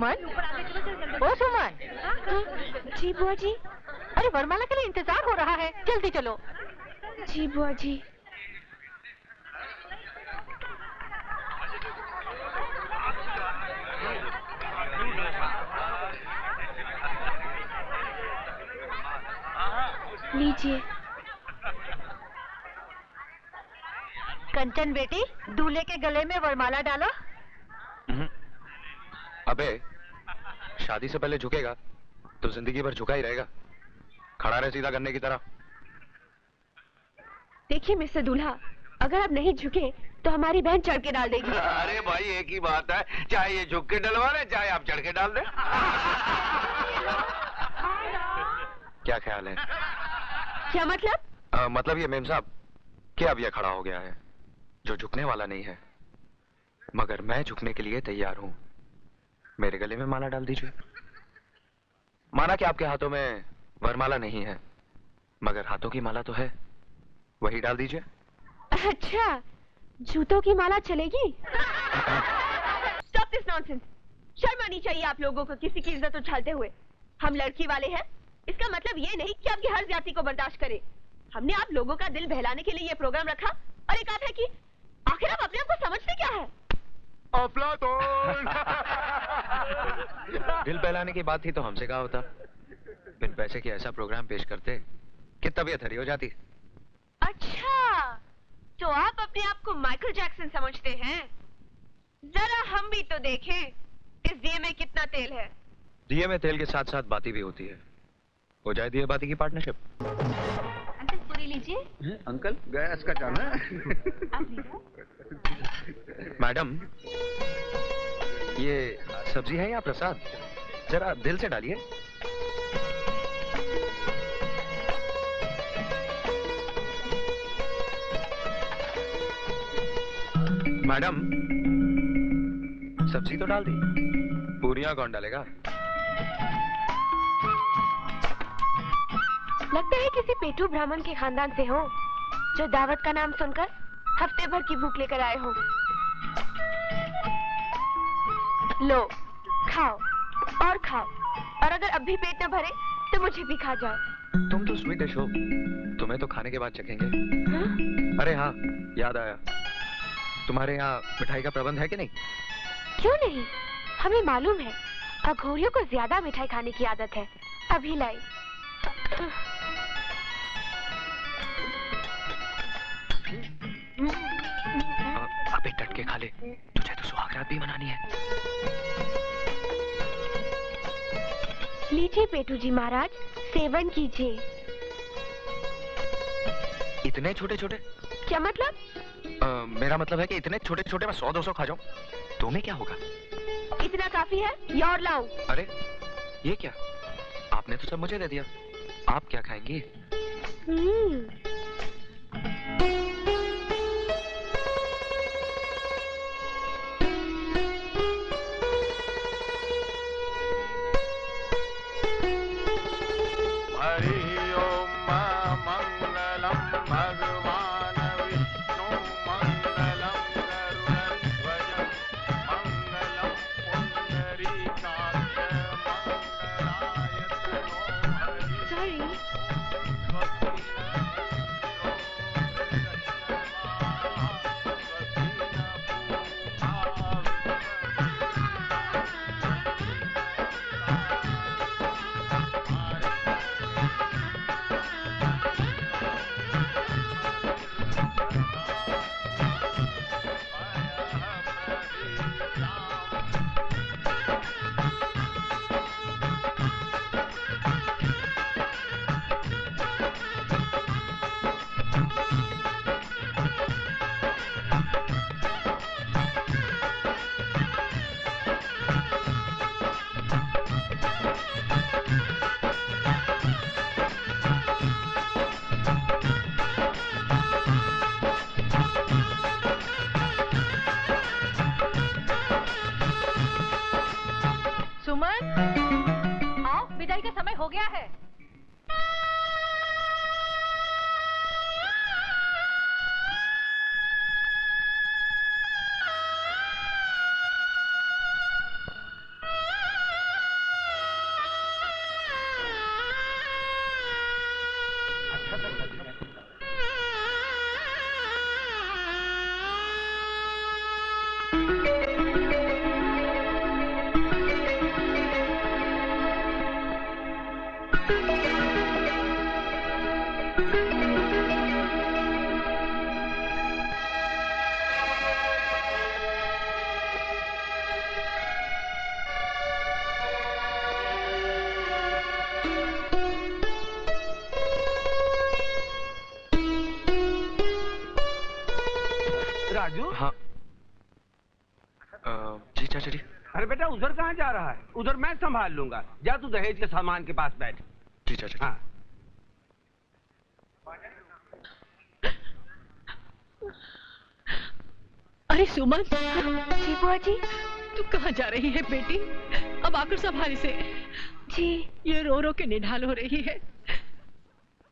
सुमन, ओ सुमन। जी बुआ जी। अरे वरमाला के लिए इंतजार हो रहा है, जल्दी चलो। जी बुआ जी। लीजिए। कंचन बेटी, दूल्हे के गले में वरमाला डालो। अबे, शादी से पहले झुकेगा तो जिंदगी भर झुका ही रहेगा। खड़ा रहे सीधा गन्ने की तरह। देखिए मिस्टर दूल्हा, अगर आप नहीं झुके तो हमारी बहन चढ़ के डाल देगी। अरे भाई एक ही बात है, चाहे ये झुक के डलवा ले चाहे आप चढ़ के डाल दे। क्या ख्याल है? क्या मतलब? मतलब ये मेम साहब कि अब ये खड़ा हो गया है, जो झुकने वाला नहीं है, मगर मैं झुकने के लिए तैयार हूं। मेरे गले में माला डाल दीजिए। माना कि आपके हाथों में वरमाला नहीं है, मगर हाथों की माला तो है, वही डाल दीजिए। अच्छा, जूतों की माला चलेगी? Stop this nonsense! शर्म आनी चाहिए आप लोगों को किसी की इज्जत उछालते हुए। हम लड़की वाले हैं, इसका मतलब ये नहीं कि आपकी हर जाति को बर्दाश्त करें। हमने आप लोगों का दिल बहलाने के लिए ये प्रोग्राम रखा और एक बात है कि आखिर आप अपने आप को समझते क्या है? अफलातून! दिल बहलाने की बात थी तो हमसे कहा होता। बिन पैसे के ऐसा प्रोग्राम पेश करते कि तबीयत हरी हो जाती। अच्छा, तो आप अपने आप को माइकल जैक्सन समझते हैं? जरा हम भी तो देखें इस दिए में कितना तेल है। दिए में तेल के साथ साथ बाती भी होती है। हो जाए दिए बाती की पार्टनरशिप। अंकल पूरी लीजिए। अंकल गैस का चालना है। मैडम, ये सब्जी है या प्रसाद? जरा दिल से डालिए। मैडम, सब्जी तो डाल दी, पूरियां कौन डालेगा? लगता है किसी पेटू ब्राह्मण के खानदान से हो, जो दावत का नाम सुनकर हफ्ते भर की भूख लेकर आए हो। लो, खाओ और खाओ, और अगर अब भी पेट न भरे तो मुझे भी खा जाओ। तुम तो स्वीडिश हो, तुम्हें तो खाने के बाद चखेंगे। हाँ? अरे हाँ, याद आया, तुम्हारे यहाँ मिठाई का प्रबंध है कि नहीं? क्यों नहीं, हमें मालूम है अघोरियों को ज्यादा मिठाई खाने की आदत है। अभी लाई। अबे डट के खा ले, तुझे तो सुहागरात भी मनानी है। लीजिए पेटू जी महाराज, सेवन कीजिए। इतने छोटे छोटे? क्या मतलब? मेरा मतलब है कि इतने छोटे छोटे मैं 100-200 खा जाऊं, तुम्हें क्या होगा? इतना काफी है या और लाऊं? अरे ये क्या, आपने तो सब मुझे दे दिया, आप क्या खाएंगी? हो गया है। राजू। हाँ। जी चाचा जी। अरे बेटा उधर कहाँ जा रहा है? उधर मैं संभाल लूंगा। जा तू दहेज के सामान के पास बैठ। जी चाचा जी। हाँ। अरे सुमन। जी बुआ जी। तू कहाँ जा रही है बेटी? अब आकर संभाल से। जी। ये रो रो के निढाल हो रही है।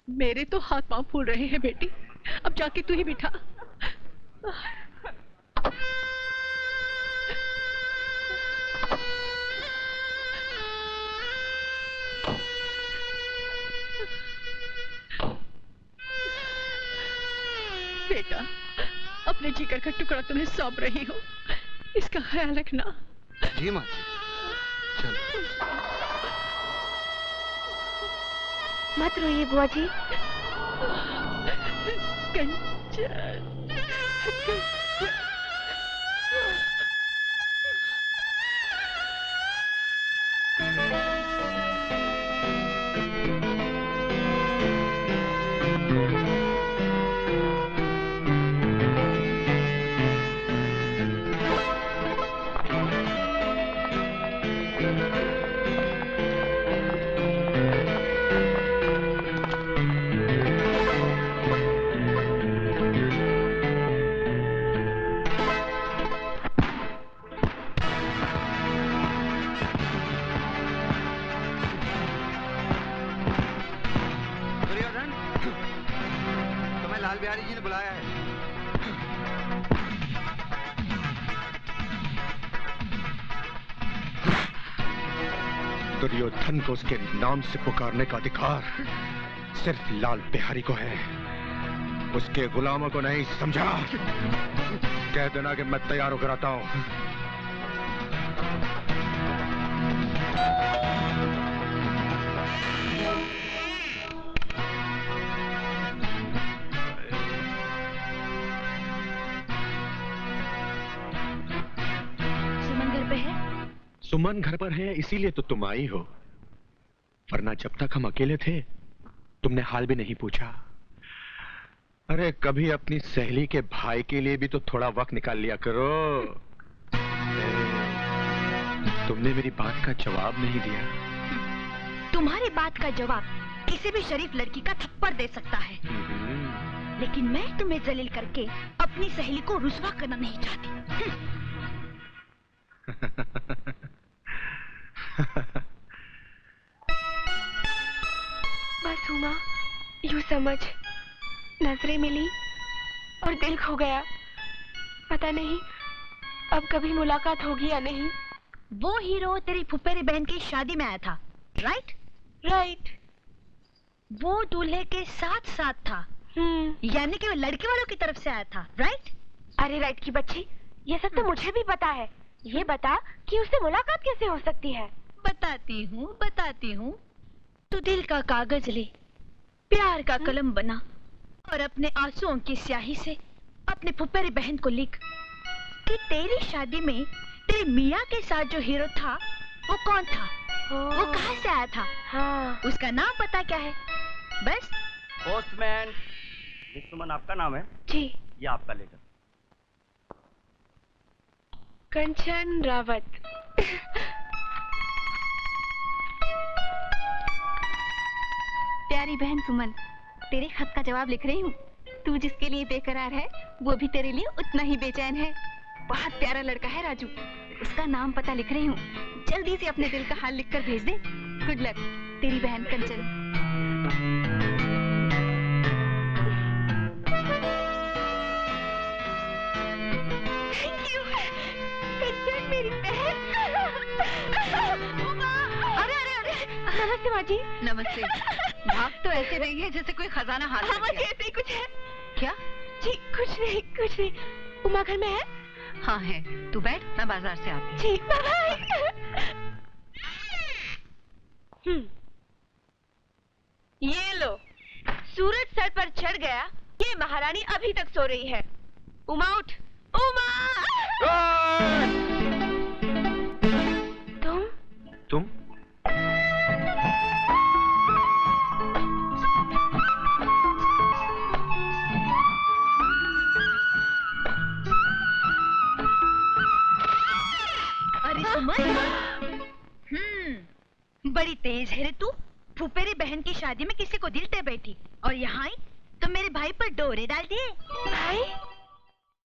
मेरे तो हाथ पांव फूल रहे हैं बेटी। अब जाके तू ही बिठा। बेटा अपने जिगर का टुकड़ा तुम्हें सौंप रही हो, इसका ख्याल रखना। जी माँ जी। चलो। मत रोइए बुआ जी। कंचन। लाल बिहारी जी ने बुलाया है। दुर्योधन को उसके नाम से पुकारने का अधिकार सिर्फ लाल बिहारी को है, उसके गुलामों को नहीं, समझा? कह देना कि मैं तैयार होकर आता हूं। सुमन घर पर है इसीलिए तो तुम आई हो, वरना जब तक हम अकेले थे तुमने हाल भी नहीं पूछा। अरे कभी अपनी सहेली के भाई के लिए भी तो थोड़ा वक्त निकाल लिया करो। तुमने मेरी बात का जवाब नहीं दिया। तुम्हारी बात का जवाब किसी भी शरीफ लड़की का थप्पड़ दे सकता है, लेकिन मैं तुम्हें जलील करके अपनी सहेली को रुस्वा करना नहीं चाहती। बस उमा, यूं समझ, नजरें मिली और दिल खो गया। पता नहीं अब कभी मुलाकात होगी या नहीं। वो हीरो तेरी फुफेरी बहन की शादी में आया था, राइट? राइट। वो दूल्हे के साथ साथ था, यानी कि वो लड़के वालों की तरफ से आया था, राइट? अरे राइट की बच्ची, ये सब तो मुझे भी पता है। ये बता कि उससे मुलाकात कैसे हो सकती है? बताती हूँ। तू दिल का कागज ले, प्यार का कलम बना और अपने आंसुओं की स्याही से अपने फुफेरी बहन को लिख कि तेरी शादी में तेरे मियाँ के साथ जो हीरो था वो कौन था, वो कहाँ से आया था, हाँ। उसका नाम पता क्या है, बस। पोस्टमैन, सुमन आपका नाम है? जी। ये आपका लेटर। कंचन रावत। प्यारी बहन सुमन, तेरे खत का जवाब लिख रही हूँ। तू जिसके लिए बेकरार है वो भी तेरे लिए उतना ही बेचैन है। बहुत प्यारा लड़का है राजू, उसका नाम पता लिख रही हूँ। जल्दी से अपने दिल का हाल लिखकर भेज दे। गुड लक, तेरी बहन कंचन। थैंक यू कंचन, मेरी बहन। अरे नमस्ते माँ जी। नमस्ते। भाग तो ऐसे रही है जैसे कोई खजाना हाथ में हाँ, ऐसे ही कुछ है। क्या? जी कुछ नहीं। उमा घर में है? हाँ है, तू बैठ, मैं बाजार से आती हूँ। जी बाय। ये लो, सूरज सर पर चढ़ गया, ये महारानी अभी तक सो रही है। उमा उठ, उमा। तुम? सुमन? बड़ी तेज है रे तू। फुफेरी बहन की शादी में किसी को दिल दे बैठी और यहाँ आई तो मेरे भाई पर डोरे डाल दिए। भाई